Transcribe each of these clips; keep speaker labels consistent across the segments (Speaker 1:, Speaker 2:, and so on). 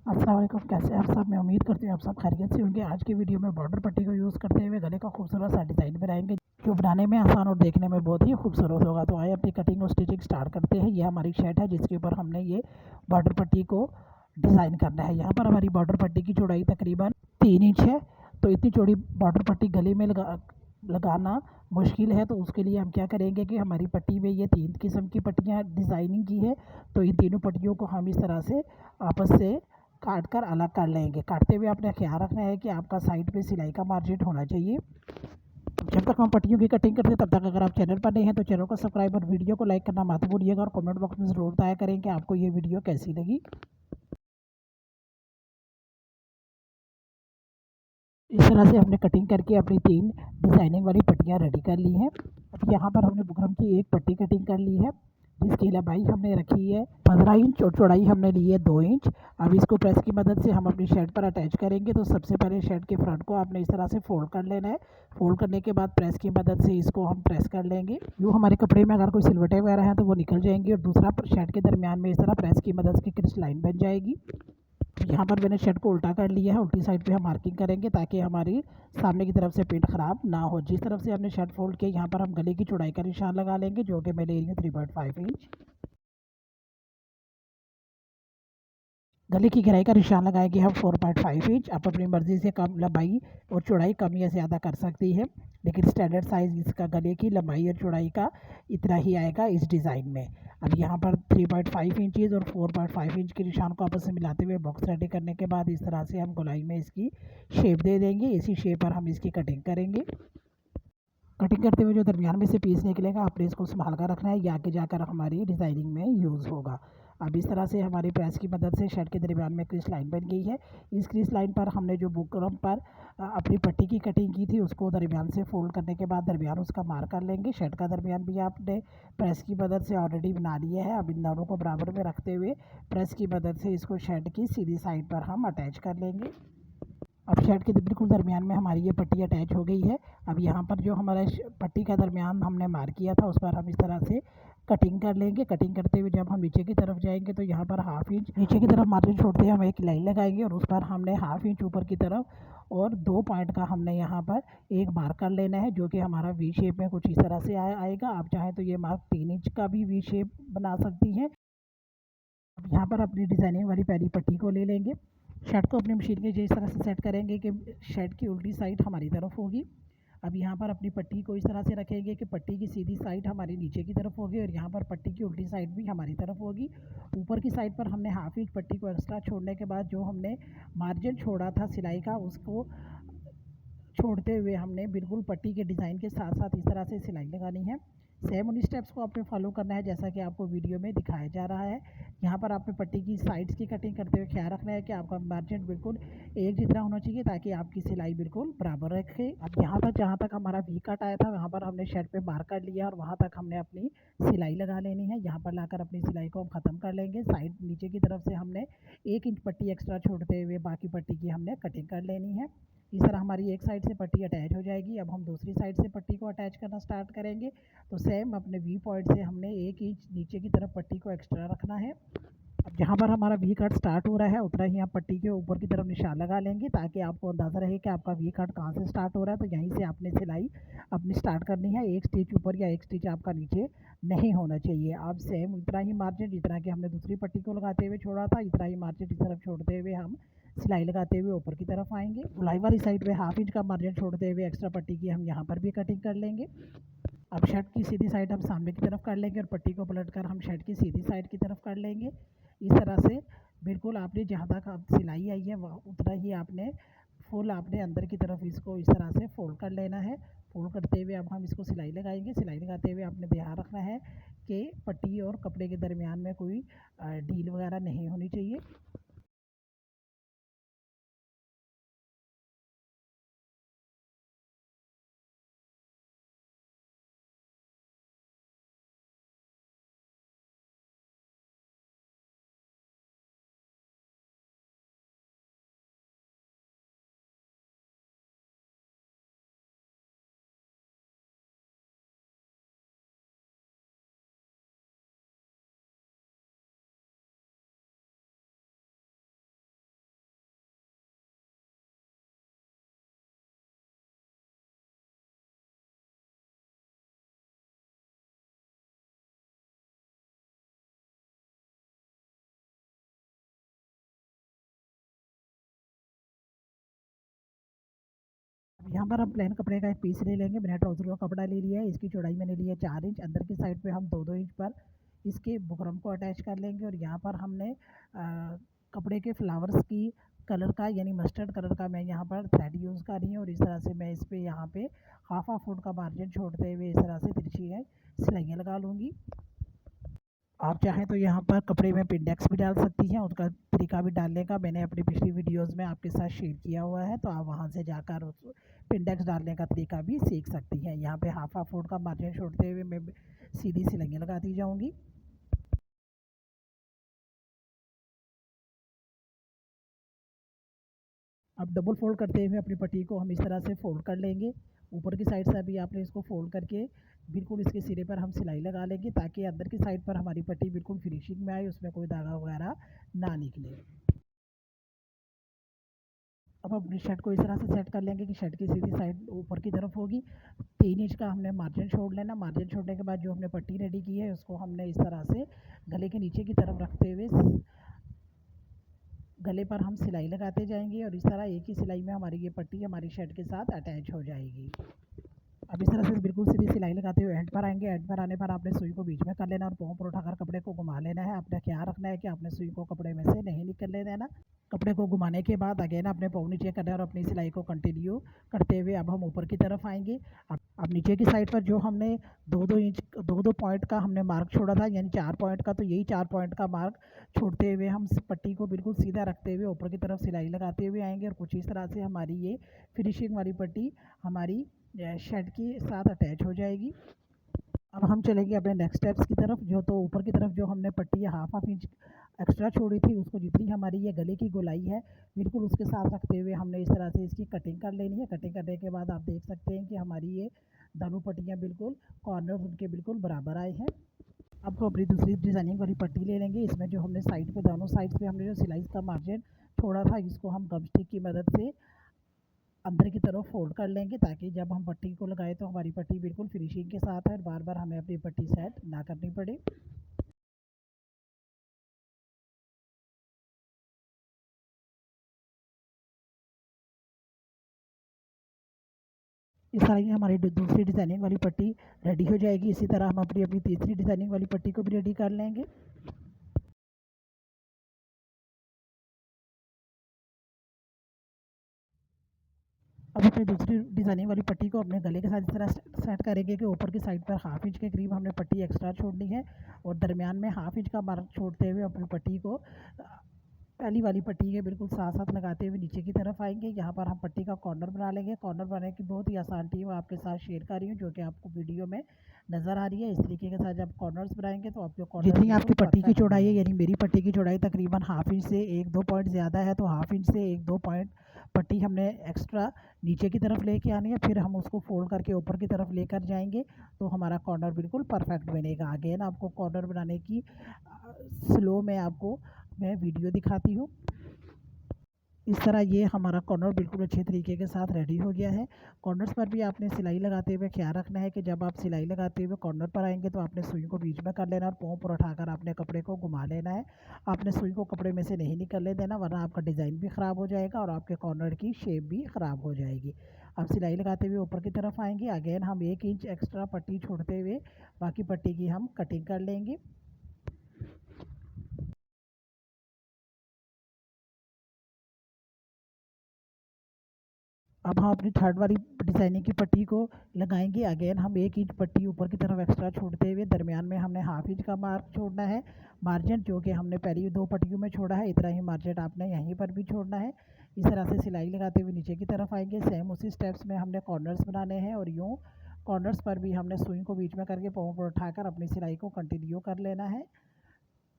Speaker 1: अस्सलाम वालेकुम, कैसे हैं आप सब। मैं उम्मीद करती हूँ आप सब खैरियत से होंगे। आज की वीडियो में बॉर्डर पट्टी को यूज़ करते हुए गले का खूबसूरत सा डिज़ाइन बनाएंगे जो बनाने में आसान और देखने में बहुत ही खूबसूरत होगा। तो आइए अपनी कटिंग और स्टिचिंग स्टार्ट करते हैं। ये हमारी शर्ट है जिसके ऊपर हमने ये बॉर्डर पट्टी को डिज़ाइन करना है। यहाँ पर हमारी बॉर्डर पट्टी की चौड़ाई तकरीबन 3 इंच है। तो इतनी चौड़ी बॉर्डर पट्टी गले में लगाना मुश्किल है, तो उसके लिए हम क्या करेंगे कि हमारी पट्टी में ये 3 किस्म की पट्टियाँ डिज़ाइनिंग की है। तो इन तीनों पट्टियों को हम इस तरह से आपस से काट कर अलग कर लेंगे। काटते हुए आपने ख्याल रखना है कि आपका साइड पे सिलाई का मार्जिन होना चाहिए। जब तक हम पट्टियों की कटिंग करते हैं तब तक अगर आप चैनल पर नए हैं तो चैनल को सब्सक्राइब और वीडियो को लाइक करना मत भूलिएगा और कमेंट बॉक्स में ज़रूर बताया करें कि आपको ये वीडियो कैसी लगी। इस तरह से हमने कटिंग करके अपनी 3 डिज़ाइनिंग वाली पट्टियाँ रेडी कर ली हैं। अब यहाँ पर हमने बुकरम की एक पट्टी कटिंग कर ली है जिसकी लंबाई हमने रखी है 15 इंच और चौड़ाई हमने ली है 2 इंच। अब इसको प्रेस की मदद से हम अपनी शर्ट पर अटैच करेंगे। तो सबसे पहले शर्ट के फ्रंट को आपने इस तरह से फोल्ड कर लेना है। फोल्ड करने के बाद प्रेस की मदद से इसको हम प्रेस कर लेंगे। यूँ हमारे कपड़े में अगर कोई सिलवटें वगैरह हैं तो वो निकल जाएंगी और दूसरा शर्ट के दरमियान में इस तरह प्रेस की मदद से क्रिस लाइन बन जाएगी। यहाँ पर मैंने शर्ट को उल्टा कर लिया है। उल्टी साइड पे हम मार्किंग करेंगे ताकि हमारी सामने की तरफ से पेंट ख़राब ना हो। जिस तरफ से हमने शर्ट फोल्ड किया यहाँ पर हम गले की चौड़ाई का निशान लगा लेंगे जो कि मैं ले रही हूँ 3.5 इंच। गले की गहराई का निशान लगाएंगे हम 4.5 इंच। आप अपनी मर्ज़ी से कम लंबाई और चौड़ाई कम या ज़्यादा कर सकती है, लेकिन स्टैंडर्ड साइज़ इसका गले की लंबाई और चौड़ाई का इतना ही आएगा इस डिज़ाइन में। अब यहाँ पर 3.5 इंचज़ और 4.5 इंच के निशान को आपस में मिलाते हुए बॉक्स रेडी करने के बाद इस तरह से हम गोलाई में इसकी शेप दे देंगे। इसी शेप पर हम इसकी कटिंग करेंगे। कटिंग करते हुए जो दरमियान में से पीस निकलेगा आपने इसको संभाल कर रखना है, ये आगे जाकर हमारी डिज़ाइनिंग में यूज़ होगा। अब इस तरह से हमारी प्रेस की मदद से शर्ट के दरमियान में क्रीस लाइन बन गई है। इस क्रीस लाइन पर हमने जो बुकरम पर अपनी पट्टी की कटिंग की थी उसको दरमियान से फोल्ड करने के बाद दरमियान उसका मार्क कर लेंगे। शर्ट का दरमियान भी आपने प्रेस की मदद से ऑलरेडी बना लिया है। अब इन दोनों को बराबर में रखते हुए प्रेस की मदद से इसको शर्ट की सीधी साइड पर हम अटैच कर लेंगे। अब शर्ट के बिल्कुल दरमियान में हमारी ये पट्टी अटैच हो गई है। अब यहाँ पर जो हमारा पट्टी का दरमियान हमने मार्क किया था उस पर हम इस तरह से कटिंग कर लेंगे। कटिंग करते हुए जब हम नीचे की तरफ जाएंगे तो यहाँ पर 1/2 इंच नीचे की तरफ मार्जिन छोड़ते हुए हम एक लाइन लगाएंगे और उस पर हमने 1/2 इंच ऊपर की तरफ और 2 पॉइंट का हमने यहाँ पर एक मार्क कर लेना है जो कि हमारा वी शेप में कुछ इस तरह से आएगा। आप चाहें तो ये मार्क 3 इंच का भी वी शेप बना सकती हैं। अब यहाँ पर अपनी डिज़ाइनिंग वाली पहली पट्टी को ले लेंगे। शर्ट को अपनी मशीन के इस तरह से सेट करेंगे कि शर्ट की उल्टी साइड हमारी तरफ होगी। अब यहाँ पर अपनी पट्टी को इस तरह से रखेंगे कि पट्टी की सीधी साइड हमारी नीचे की तरफ होगी और यहाँ पर पट्टी की उल्टी साइड भी हमारी तरफ होगी। ऊपर की साइड पर हमने 1/2 इंच पट्टी को एक्स्ट्रा छोड़ने के बाद जो हमने मार्जिन छोड़ा था सिलाई का उसको छोड़ते हुए हमने बिल्कुल पट्टी के डिज़ाइन के साथ साथ इस तरह से सिलाई लगानी है। सेम उन्हीं स्टेप्स को आपने फॉलो करना है जैसा कि आपको वीडियो में दिखाया जा रहा है। यहाँ पर आपने पट्टी की साइड्स की कटिंग करते हुए ख्याल रखना है कि आपका मार्जिन बिल्कुल एक जितना होना चाहिए ताकि आपकी सिलाई बिल्कुल बराबर रखे। अब यहाँ तक जहाँ तक हमारा वी कट आया था वहाँ पर हमने शर्ट पे मार्क कर लिया और वहाँ तक हमने अपनी सिलाई लगा लेनी है। यहाँ पर लाकर अपनी सिलाई को हम ख़त्म कर लेंगे। साइड नीचे की तरफ से हमने 1 इंच पट्टी एक्स्ट्रा छोड़ते हुए बाकी पट्टी की हमने कटिंग कर लेनी है। इस तरह हमारी एक साइड से पट्टी अटैच हो जाएगी। अब हम दूसरी साइड से पट्टी को अटैच करना स्टार्ट करेंगे। तो सेम अपने वी पॉइंट से हमने 1 इंच नीचे की तरफ पट्टी को एक्स्ट्रा रखना है। अब जहाँ पर हमारा वी कट स्टार्ट हो रहा है उतना ही आप पट्टी के ऊपर की तरफ निशान लगा लेंगे ताकि आपको अंदाज़ा रहे कि आपका वी कट कहाँ से स्टार्ट हो रहा है। तो यहीं से आपने सिलाई अपनी स्टार्ट करनी है। एक स्टिच ऊपर या एक स्टिच आपका नीचे नहीं होना चाहिए। अब सेम इतना ही मार्जिन जितना कि हमने दूसरी पट्टी को लगाते हुए छोड़ा था इतना ही मार्जिन इस तरफ छोड़ते हुए हम सिलाई लगाते हुए ऊपर की तरफ आएंगे। गुलाई वाली साइड पे 1/2 इंच का मार्जिन छोड़ते हुए एक्स्ट्रा पट्टी की हम यहाँ पर भी कटिंग कर लेंगे। अब शर्ट की सीधी साइड हम सामने की तरफ कर लेंगे और पट्टी को पलट कर हम शर्ट की सीधी साइड की तरफ कर लेंगे। इस तरह से बिल्कुल आपने जहाँ तक आप सिलाई आई है वह उतना ही आपने फुल आपने अंदर की तरफ इसको इस तरह से फोल्ड कर लेना है। फोल्ड करते हुए अब हम इसको सिलाई लगाएंगे। सिलाई लगाते हुए आपने ध्यान रखना है कि पट्टी और कपड़े के दरमियान में कोई ढील वगैरह नहीं होनी चाहिए। यहाँ पर हम प्लेन कपड़े का एक पीस ले लेंगे। मैंने ट्राउज़र का कपड़ा ले लिया है, इसकी चौड़ाई मैंने ली है 4 इंच। अंदर की साइड पे हम 2-2 इंच पर इसके बुकरम को अटैच कर लेंगे और यहाँ पर हमने कपड़े के फ्लावर्स की कलर का यानी मस्टर्ड कलर का मैं यहाँ पर थ्रेड यूज़ कर रही हूँ और इस तरह से मैं इस पे यहाँ पे हाफ फुट का मार्जिन छोड़ते हुए इस तरह से तिरछी है सिलाइयाँ लगा लूँगी। आप चाहें तो यहाँ पर कपड़े में पिंडेक्स भी डाल सकती हैं, उसका तरीका भी डालने का मैंने अपनी पिछली वीडियोस में आपके साथ शेयर किया हुआ है, तो आप वहाँ से जाकर उस पिंडेक्स डालने का तरीका भी सीख सकती हैं। यहाँ पे हाफ फुट का मार्जिन छोड़ते हुए मैं सीधी सिलाइयाँ लगाती जाऊँगी। अब डबल फोल्ड करते हुए अपनी पट्टी को हम इस तरह से फोल्ड कर लेंगे। ऊपर की साइड से भी आपने इसको फोल्ड करके बिल्कुल इसके सिरे पर हम सिलाई लगा लेंगे ताकि अंदर की साइड पर हमारी पट्टी बिल्कुल फिनिशिंग में आए, उसमें कोई धागा वगैरह ना निकले। अब अपनी शर्ट को इस तरह से सेट कर लेंगे कि शर्ट की सीधी साइड ऊपर की तरफ होगी। 3 इंच का हमने मार्जिन छोड़ लेना। मार्जिन छोड़ने के बाद जो हमने पट्टी रेडी की है उसको हमने इस तरह से गले के नीचे की तरफ रखते हुए गले पर हम सिलाई लगाते जाएंगे और इस तरह एक ही सिलाई में हमारी ये पट्टी हमारी शर्ट के साथ अटैच हो जाएगी। अब इस तरह से बिल्कुल सीधी सिलाई लगाते हुए एंड पर आएंगे। एंड पर आने पर आपने सुई को बीच में कर लेना और पाँव पर उठाकर कपड़े को घुमा लेना है। आपने ख्याल रखना है कि आपने सुई को कपड़े में से नहीं निकलने देना। कपड़े को घुमाने के बाद अगेन अपने पाँव नीचे करना है और अपनी सिलाई को कंटिन्यू करते हुए अब हम ऊपर की तरफ आएंगे। अब नीचे की साइड पर जो हमने 2-2 इंच 2-2 पॉइंट का हमने मार्क छोड़ा था यानी 4 पॉइंट का, तो यही 4 पॉइंट का मार्क छोड़ते हुए हम पट्टी को बिल्कुल सीधा रखते हुए ऊपर की तरफ सिलाई लगाते हुए आएंगे और कुछ इस तरह से हमारी ये फिनिशिंग वाली पट्टी हमारी शर्ट के साथ अटैच हो जाएगी। अब हम चलेंगे अपने नेक्स्ट स्टेप्स की तरफ। जो तो ऊपर की तरफ जो हमने पट्टी हाफ इंच एक्स्ट्रा छोड़ी थी उसको जितनी हमारी ये गले की गोलाई है बिल्कुल उसके साथ रखते हुए हमने इस तरह से इसकी कटिंग कर लेनी है। कटिंग करने के बाद आप देख सकते हैं कि हमारी ये दोनों पट्टियाँ बिल्कुल कॉर्नर उनके बिल्कुल बराबर आए हैं। अब अपनी दूसरी डिज़ाइनिंग वाली पट्टी ले लेंगे। इसमें जो हमने साइड पे दोनों साइड पे हमने जो सिलाई का मार्जिन छोड़ा था इसको हम गम स्टिक की मदद से अंदर की तरफ फोल्ड कर लेंगे ताकि जब हम पट्टी को लगाए तो हमारी पट्टी बिल्कुल फिनिशिंग के साथ है और बार बार हमें अपनी पट्टी सेट ना करनी पड़े। इस तरह की हमारी दूसरी डिज़ाइनिंग वाली पट्टी रेडी हो जाएगी। इसी तरह हम अपनी अपनी तीसरी डिज़ाइनिंग वाली पट्टी को भी रेडी कर लेंगे। अब अपनी दूसरी डिज़ाइनिंग वाली पट्टी को अपने गले के साथ इस तरह सेट करेंगे कि ऊपर की साइड पर हाफ इंच के करीब हमने पट्टी एक्स्ट्रा छोड़नी है और दरमियान में हाफ इंच का मार्क छोड़ते हुए अपनी पट्टी को पहली वाली पट्टी के बिल्कुल साथ साथ लगाते हुए नीचे की तरफ आएंगे। यहाँ पर हम पट्टी का कॉर्नर बना लेंगे। कॉर्नर बनाने की बहुत ही आसान टीम आपके साथ शेयर कर रही हूँ जो कि आपको वीडियो में नज़र आ रही है। इस तरीके के साथ जब कॉर्नर्स बनाएंगे तो आपके कॉर्नर जितनी आपकी पट्टी की चौड़ाई है यानी मेरी पट्टी की चौड़ाई तकरीबन हाफ इंच से 1-2 पॉइंट ज़्यादा है, तो हाफ इंच से 1-2 पॉइंट पट्टी हमने एक्स्ट्रा नीचे की तरफ लेके आनी है। फिर हम उसको फोल्ड करके ऊपर की तरफ लेकर जाएंगे तो हमारा कॉर्नर बिल्कुल परफेक्ट बनेगा। अगेन आपको कॉर्नर बनाने की स्लो में आपको मैं वीडियो दिखाती हूँ। इस तरह ये हमारा कॉर्नर बिल्कुल अच्छे तरीके के साथ रेडी हो गया है। कॉर्नर्स पर भी आपने सिलाई लगाते हुए ख्याल रखना है कि जब आप सिलाई लगाते हुए कॉर्नर पर आएंगे तो आपने सुई को बीच में कर लेना और पाँव पर उठाकर आपने कपड़े को घुमा लेना है। आपने सुई को कपड़े में से नहीं निकलने देना वरना आपका डिज़ाइन भी ख़राब हो जाएगा और आपके कॉर्नर की शेप भी ख़राब हो जाएगी। अब सिलाई लगाते हुए ऊपर की तरफ आएंगे। अगेन हम 1 इंच एक्स्ट्रा पट्टी छोड़ते हुए बाकी पट्टी की हम कटिंग कर लेंगे। अब हम अपनी थर्ड वाली डिज़ाइनिंग की पट्टी को लगाएंगे। अगेन हम 1 इंच पट्टी ऊपर की तरफ एक्स्ट्रा छोड़ते हुए दरमियान में हमने हाफ इंच का मार्क छोड़ना है। मार्जिन जो कि हमने पहली 2 पट्टियों में छोड़ा है इतना ही मार्जिन आपने यहीं पर भी छोड़ना है। इस तरह से सिलाई लगाते हुए नीचे की तरफ आएंगे। सेम उसी स्टेप्स में हमने कॉर्नर्स बनाने हैं और यूँ कॉर्नर्स पर भी हमने सुई को बीच में करके पाँव पर उठाकर अपनी सिलाई को कंटिन्यू कर लेना है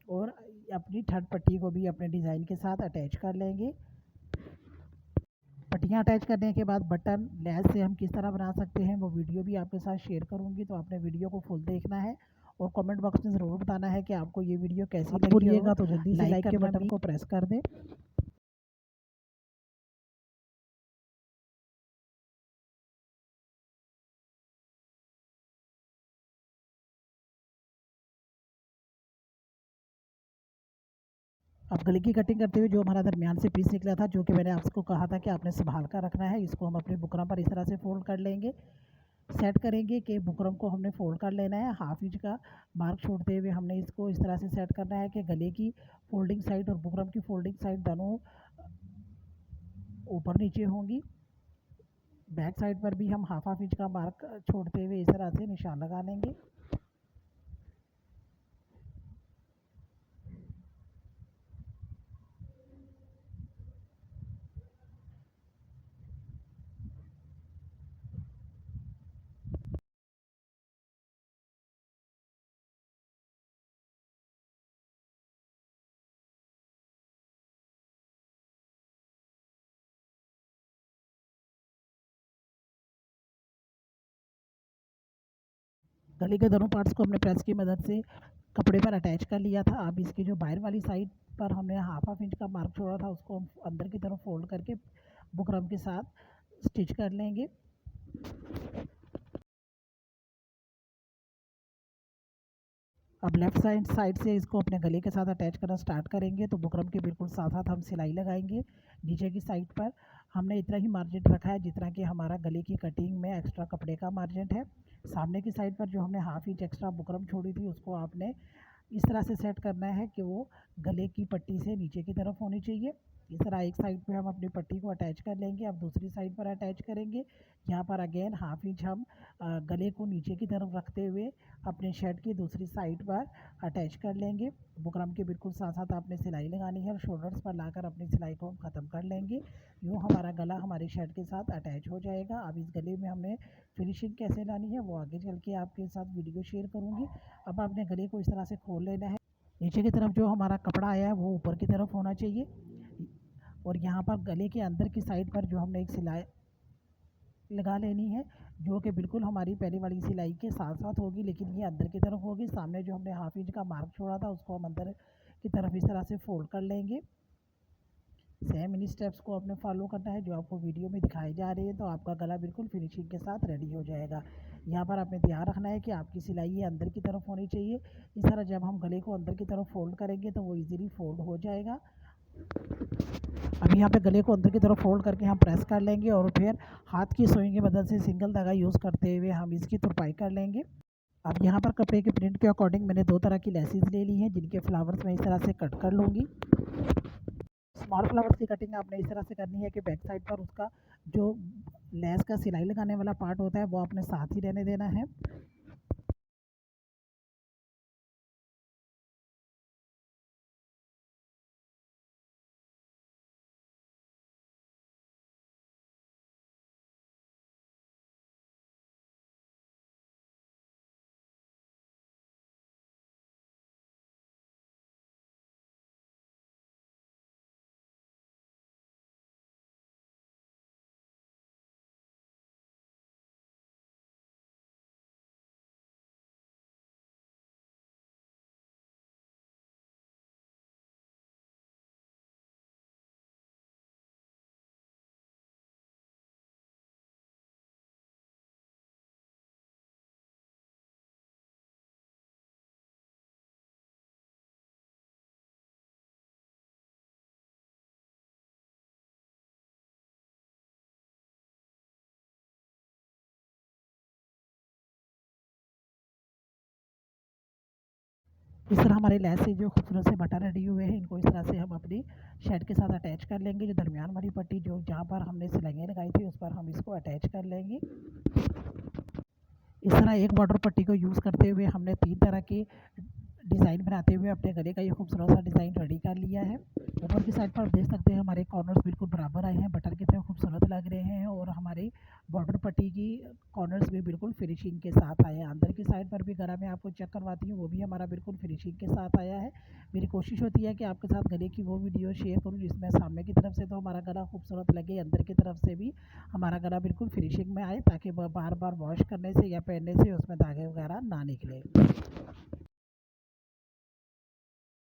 Speaker 1: और अपनी थर्ड पट्टी को भी अपने डिज़ाइन के साथ अटैच कर लेंगे। पट्टियाँ अटैच करने के बाद बटन लैस से हम किस तरह बना सकते हैं वो वीडियो भी आपके साथ शेयर करूँगी, तो आपने वीडियो को फुल देखना है और कमेंट बॉक्स में ज़रूर बताना है कि आपको ये वीडियो कैसी लगी। भूलिएगा तो जल्दी से लाइक के बटन को प्रेस कर दें। अब गले की कटिंग करते हुए जो हमारा दरमियान से पीस निकला था, जो कि मैंने आपको कहा था कि आपने संभाल कर रखना है, इसको हम अपने बुकरम पर इस तरह से फ़ोल्ड कर लेंगे। सेट करेंगे कि बुकरम को हमने फ़ोल्ड कर लेना है, हाफ इंच का मार्क छोड़ते हुए हमने इसको इस तरह से सेट करना है कि गले की फ़ोल्डिंग साइड और बुकरम की फ़ोल्डिंग साइड दोनों ऊपर नीचे होंगी। बैक साइड पर भी हम हाफ इंच का मार्क छोड़ते हुए इस तरह से निशान लगा लेंगे। गले के दोनों पार्ट्स को हमने प्रेस की मदद से कपड़े पर अटैच कर लिया था। अब इसकी जो बाहर वाली साइड पर हमने हाफ इंच का मार्क छोड़ा था, उसको हम अंदर की तरफ फोल्ड करके बुकरम के साथ स्टिच कर लेंगे। अब लेफ़्ट साइड से इसको अपने गले के साथ अटैच करना स्टार्ट करेंगे, तो बुकरम के बिल्कुल साथ साथ हम सिलाई लगाएंगे। नीचे की साइड पर हमने इतना ही मार्जिन रखा है जितना कि हमारा गले की कटिंग में एक्स्ट्रा कपड़े का मार्जिन है। सामने की साइड पर जो हमने हाफ इंच एक्स्ट्रा बुकरम छोड़ी थी, उसको आपने इस तरह से सेट करना है कि वो गले की पट्टी से नीचे की तरफ होनी चाहिए। इस तरह एक साइड पे हम अपनी पट्टी को अटैच कर लेंगे। अब दूसरी साइड पर अटैच करेंगे। यहाँ पर अगेन हाफ इंच हम गले को नीचे की तरफ रखते हुए अपने शर्ट की दूसरी साइड पर अटैच कर लेंगे। बुकरम के बिल्कुल साथ साथ आपने सिलाई लगानी है और शोल्डर्स पर लाकर अपनी सिलाई को हम ख़त्म कर लेंगे। यूँ हमारा गला हमारी शर्ट के साथ अटैच हो जाएगा। अब इस गले में हमने फिनिशिंग कैसे लानी है वो आगे चल के आपके साथ वीडियो शेयर करूँगी। अब आपने गले को इस तरह से खोल लेना है। नीचे की तरफ जो हमारा कपड़ा आया है वो ऊपर की तरफ होना चाहिए, और यहाँ पर गले के अंदर की साइड पर जो हमने एक सिलाई लगा लेनी है, जो कि बिल्कुल हमारी पहले वाली सिलाई के साथ साथ होगी, लेकिन ये अंदर की तरफ होगी। सामने जो हमने हाफ इंच का मार्क छोड़ा था, उसको हम अंदर की तरफ इस तरह से फोल्ड कर लेंगे। सेम इन स्टेप्स को आपने फॉलो करना है जो आपको वीडियो में दिखाई जा रही है, तो आपका गला बिल्कुल फिनिशिंग के साथ रेडी हो जाएगा। यहाँ पर आपने ध्यान रखना है कि आपकी सिलाई ये अंदर की तरफ होनी चाहिए। इस तरह जब हम गले को अंदर की तरफ फोल्ड करेंगे तो वो इजीली फोल्ड हो जाएगा। अब यहाँ पे गले को अंदर की तरफ फोल्ड करके हम प्रेस कर लेंगे और फिर हाथ की सुई की मदद से सिंगल धागा यूज़ करते हुए हम इसकी तुरपाई कर लेंगे। अब यहाँ पर कपड़े के प्रिंट के अकॉर्डिंग मैंने दो तरह की लेसेस ले ली हैं, जिनके फ्लावर्स मैं इस तरह से कट कर लूँगी। स्मॉल फ्लावर्स की कटिंग आपने इस तरह से करनी है कि बैक साइड पर उसका जो लेस का सिलाई लगाने वाला पार्ट होता है वो आपने साथ ही रहने देना है। इस तरह हमारे लेस से जो खूबसूरत से बटन रेडी हुए हैं, इनको इस तरह से हम अपनी शर्ट के साथ अटैच कर लेंगे। जो दरमियान वाली पट्टी जो जहाँ पर हमने सिलाइयाँ लगाई थी, उस पर हम इसको अटैच कर लेंगे। इस तरह एक बॉर्डर पट्टी को यूज़ करते हुए हमने 3 तरह के डिज़ाइन बनाते हुए अपने गले का ये खूबसूरत सा डिज़ाइन रेडी कर लिया है। ऊपर की साइड पर आप देख सकते हैं हमारे कॉर्नर्स बिल्कुल बराबर आए हैं, बटन कितने खूबसूरत लग रहे हैं, और हमारे बॉर्डर पट्टी की कॉर्नर्स भी बिल्कुल फिनिशिंग के साथ आए हैं। अंदर की साइड पर भी गला मैं आपको चेक करवाती हूँ, वो भी हमारा बिल्कुल फिनिशिंग के साथ आया है। मेरी कोशिश होती है कि आपके साथ गले की वो वीडियो शेयर करूँ जिसमें सामने की तरफ से तो हमारा गला खूबसूरत लगे, अंदर की तरफ से भी हमारा गला बिल्कुल फिनिशिंग में आए, ताकि बार बार वॉश करने से या पहनने से उसमें धागे वगैरह ना निकले।